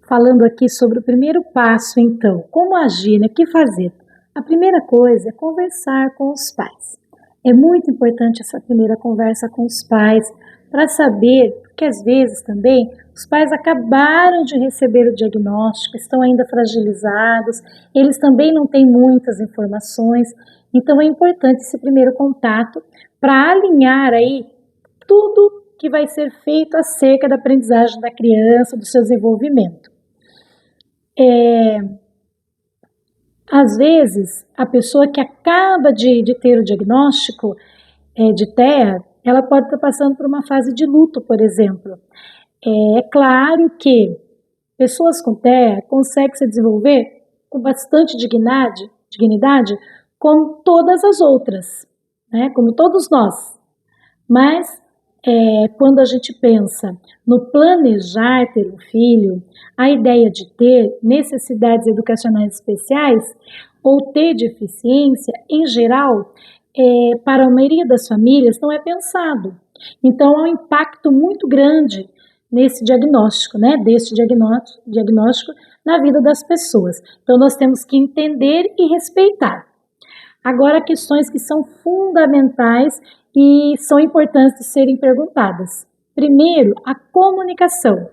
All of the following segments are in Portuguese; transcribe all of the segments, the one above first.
falando aqui sobre o primeiro passo, então, como agir, né? O que fazer? A primeira coisa é conversar com os pais. É muito importante essa primeira conversa com os pais para saber, porque às vezes também os pais acabaram de receber o diagnóstico, estão ainda fragilizados, eles também não têm muitas informações, então é importante esse primeiro contato para alinhar aí tudo que vai ser feito acerca da aprendizagem da criança, do seu desenvolvimento. Às vezes, a pessoa que acaba de ter o diagnóstico de TEA, ela pode estar passando por uma fase de luto, por exemplo. É claro que pessoas com TEA conseguem se desenvolver com bastante dignidade, como todas as outras, né? Como todos nós. Mas quando a gente pensa no planejar ter um filho, a ideia de ter necessidades educacionais especiais ou ter deficiência, em geral, para a maioria das famílias não é pensado. Então há um impacto muito grande nesse diagnóstico, né? Desse diagnóstico na vida das pessoas. Então nós temos que entender e respeitar. Agora, questões que são fundamentais e são importantes de serem perguntadas. Primeiro, a comunicação.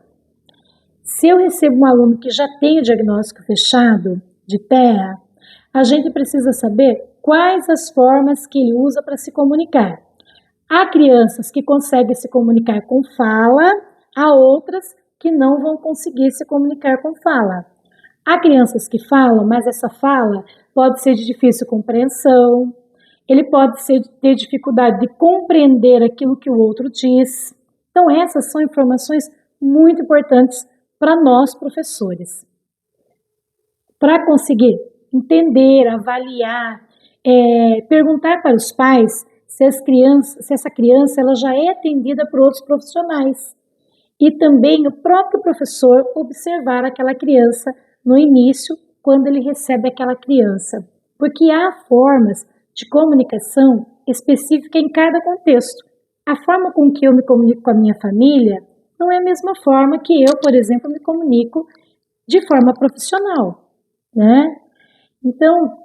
Se eu recebo um aluno que já tem o diagnóstico fechado de TEA, a gente precisa saber quais as formas que ele usa para se comunicar. Há crianças que conseguem se comunicar com fala, há outras que não vão conseguir se comunicar com fala. Há crianças que falam, mas essa fala pode ser de difícil compreensão, ele pode ter dificuldade de compreender aquilo que o outro diz. Então, essas são informações muito importantes para nós, professores. Para conseguir entender, avaliar, perguntar para os pais se essa criança ela já é atendida por outros profissionais. E também o próprio professor observar aquela criança no início, quando ele recebe aquela criança. Porque há formas de comunicação específica em cada contexto. A forma com que eu me comunico com a minha família não é a mesma forma que eu, por exemplo, me comunico de forma profissional, né? Então,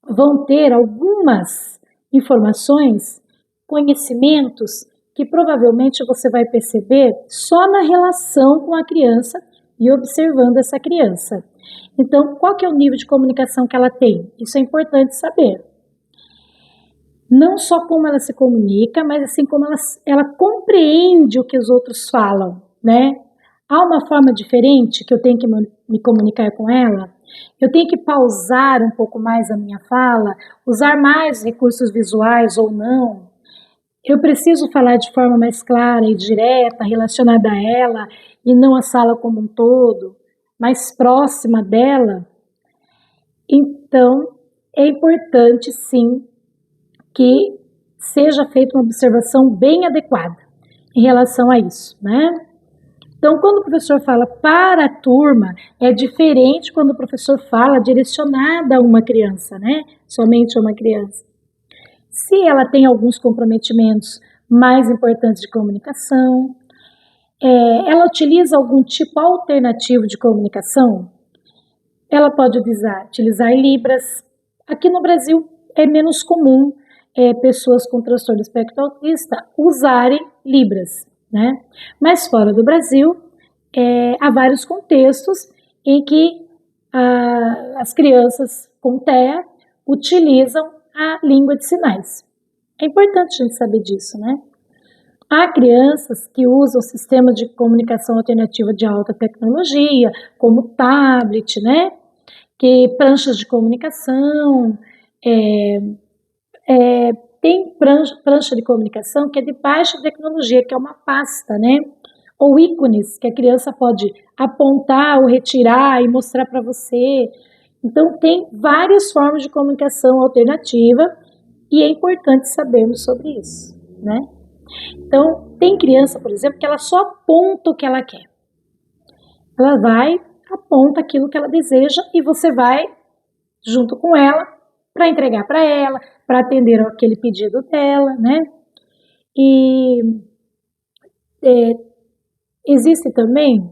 vão ter algumas informações, conhecimentos que provavelmente você vai perceber só na relação com a criança e observando essa criança. Então, qual que é o nível de comunicação que ela tem? Isso é importante saber. Não só como ela se comunica, mas assim como ela compreende o que os outros falam, né? Há uma forma diferente que eu tenho que me comunicar com ela? Eu tenho que pausar um pouco mais a minha fala, usar mais recursos visuais ou não? Eu preciso falar de forma mais clara e direta, relacionada a ela, e não a sala como um todo, mais próxima dela? Então, é importante, sim, que seja feita uma observação bem adequada em relação a isso, né? Então, quando o professor fala para a turma, é diferente quando o professor fala direcionada a uma criança, né? Somente a uma criança. Se ela tem alguns comprometimentos mais importantes de comunicação, ela utiliza algum tipo alternativo de comunicação, ela pode utilizar Libras. Aqui no Brasil é menos comum pessoas com transtorno espectro autista usarem Libras, né? Mas fora do Brasil, há vários contextos em que as crianças com TEA utilizam a língua de sinais. É importante a gente saber disso, né? Há crianças que usam sistemas de comunicação alternativa de alta tecnologia, como tablet, né? Que pranchas de comunicação, tem prancha de comunicação que é de baixa tecnologia, que é uma pasta, né? Ou ícones que a criança pode apontar ou retirar e mostrar para você. Então, tem várias formas de comunicação alternativa e é importante sabermos sobre isso, né? Então, tem criança, por exemplo, que ela só aponta o que ela quer. Ela vai, aponta aquilo que ela deseja e você vai junto com ela para entregar para ela, para atender aquele pedido dela, né? E existe também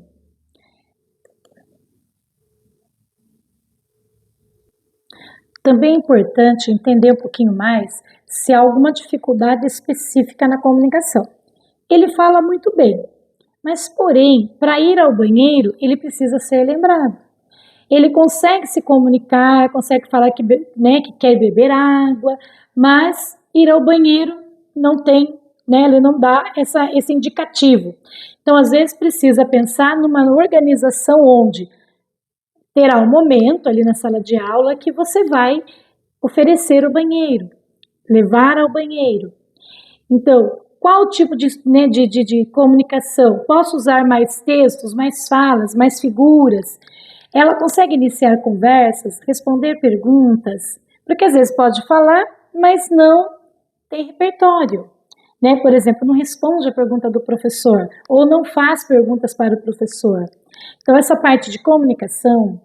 Também é importante entender um pouquinho mais se há alguma dificuldade específica na comunicação. Ele fala muito bem, mas porém, para ir ao banheiro, ele precisa ser lembrado. Ele consegue se comunicar, consegue falar que quer beber água, mas ir ao banheiro não tem, ele não dá esse indicativo. Então, às vezes, precisa pensar numa organização onde terá um momento ali na sala de aula que você vai oferecer o banheiro, levar ao banheiro. Então, qual tipo de comunicação? Posso usar mais textos, mais falas, mais figuras? Ela consegue iniciar conversas, responder perguntas, porque às vezes pode falar, mas não tem repertório. Por exemplo, não responde a pergunta do professor ou não faz perguntas para o professor. Então, essa parte de comunicação,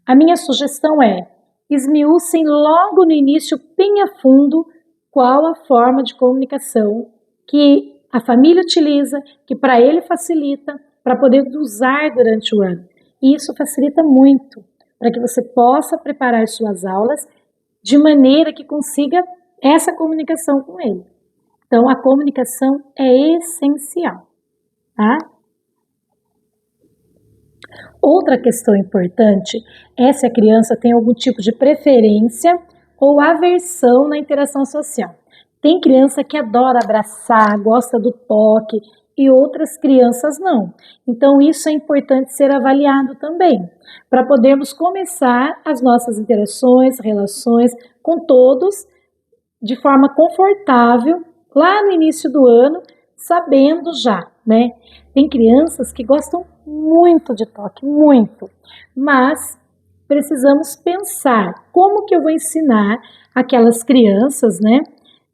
a minha sugestão é esmiucem logo no início, bem a fundo, qual a forma de comunicação que a família utiliza, que para ele facilita, para poder usar durante o ano. E isso facilita muito para que você possa preparar suas aulas de maneira que consiga essa comunicação com ele. Então, a comunicação é essencial, tá? Outra questão importante é se a criança tem algum tipo de preferência ou aversão na interação social. Tem criança que adora abraçar, gosta do toque e outras crianças não. Então, isso é importante ser avaliado também, para podermos começar as nossas interações, relações com todos de forma confortável lá no início do ano, sabendo já, Tem crianças que gostam muito de toque, muito, mas precisamos pensar como que eu vou ensinar aquelas crianças,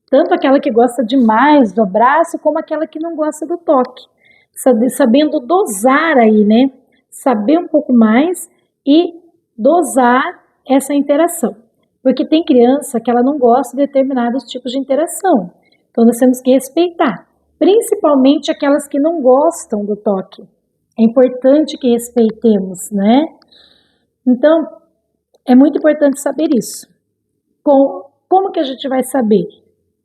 Tanto aquela que gosta demais do abraço, como aquela que não gosta do toque. Sabendo dosar aí, Saber um pouco mais e dosar essa interação. Porque tem criança que ela não gosta de determinados tipos de interação. Então, nós temos que respeitar. Principalmente aquelas que não gostam do toque. É importante que respeitemos, Então, é muito importante saber isso. Como que a gente vai saber?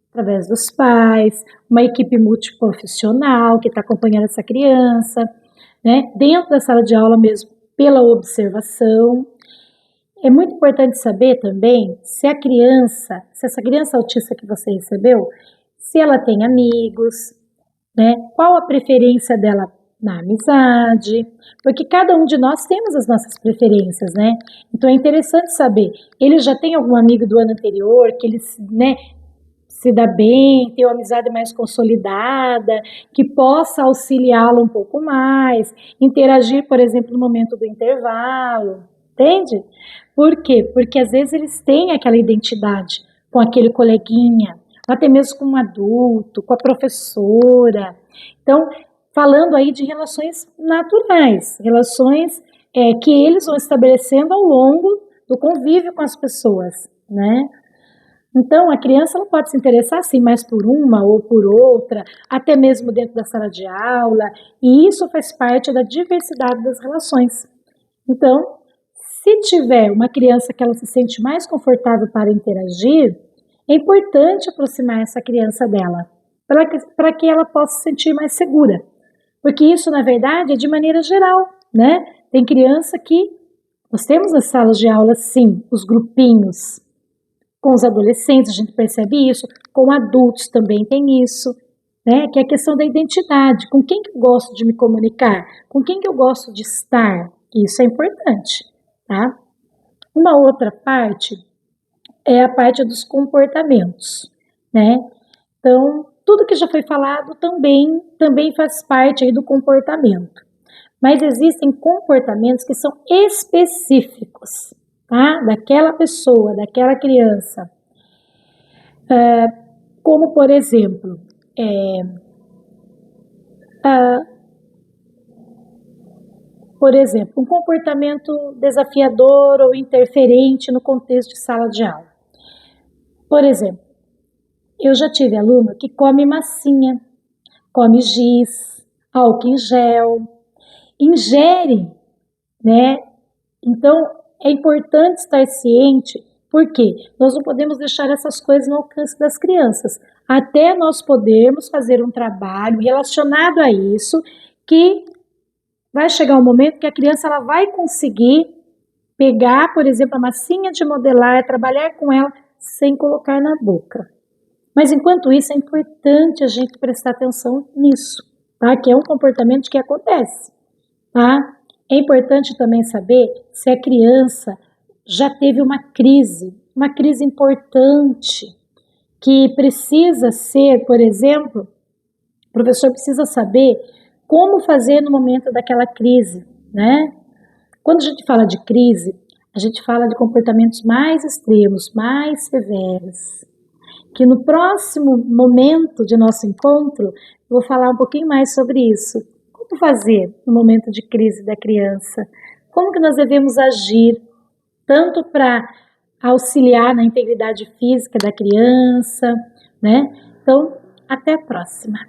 Através dos pais, uma equipe multiprofissional que está acompanhando essa criança, Dentro da sala de aula mesmo, pela observação. É muito importante saber também se essa criança autista que você recebeu, se ela tem amigos, qual a preferência dela na amizade, porque cada um de nós temos as nossas preferências, Então é interessante saber, ele já tem algum amigo do ano anterior que ele, se dá bem, tem uma amizade mais consolidada, que possa auxiliá-lo um pouco mais, interagir, por exemplo, no momento do intervalo, entende? Por quê? Porque às vezes eles têm aquela identidade com aquele coleguinha, até mesmo com um adulto, com a professora. Então, falando aí de relações naturais, relações que eles vão estabelecendo ao longo do convívio com as pessoas, Então, a criança ela pode se interessar, sim, mais por uma ou por outra, até mesmo dentro da sala de aula, e isso faz parte da diversidade das relações. Então, se tiver uma criança que ela se sente mais confortável para interagir, é importante aproximar essa criança dela, para que ela possa se sentir mais segura. Porque isso, na verdade, é de maneira geral, Tem criança que, nós temos nas salas de aula, sim, os grupinhos. Com os adolescentes, a gente percebe isso, com adultos também tem isso, que é a questão da identidade, com quem que eu gosto de me comunicar, com quem que eu gosto de estar, isso é importante, tá? Uma outra parte é a parte dos comportamentos, Então, tudo que já foi falado também faz parte aí do comportamento, mas existem comportamentos que são específicos, tá? Daquela pessoa, daquela criança. Como, por exemplo, um comportamento desafiador ou interferente no contexto de sala de aula. Por exemplo, eu já tive aluno que come massinha, come giz, álcool em gel, ingere, Então, é importante estar ciente Por quê? Nós não podemos deixar essas coisas no alcance das crianças, até nós podermos fazer um trabalho relacionado a isso, que vai chegar um momento que a criança ela vai conseguir pegar, por exemplo, a massinha de modelar, trabalhar com ela sem colocar na boca. Mas enquanto isso, é importante a gente prestar atenção nisso, tá? Que é um comportamento que acontece, tá? É importante também saber se a criança já teve uma crise importante, que precisa ser, por exemplo, o professor precisa saber como fazer no momento daquela crise, né? Quando a gente fala de crise, a gente fala de comportamentos mais extremos, mais severos, que no próximo momento de nosso encontro, eu vou falar um pouquinho mais sobre isso. Como fazer no momento de crise da criança? Como que nós devemos agir, tanto para auxiliar na integridade física da criança, né? Então, até a próxima.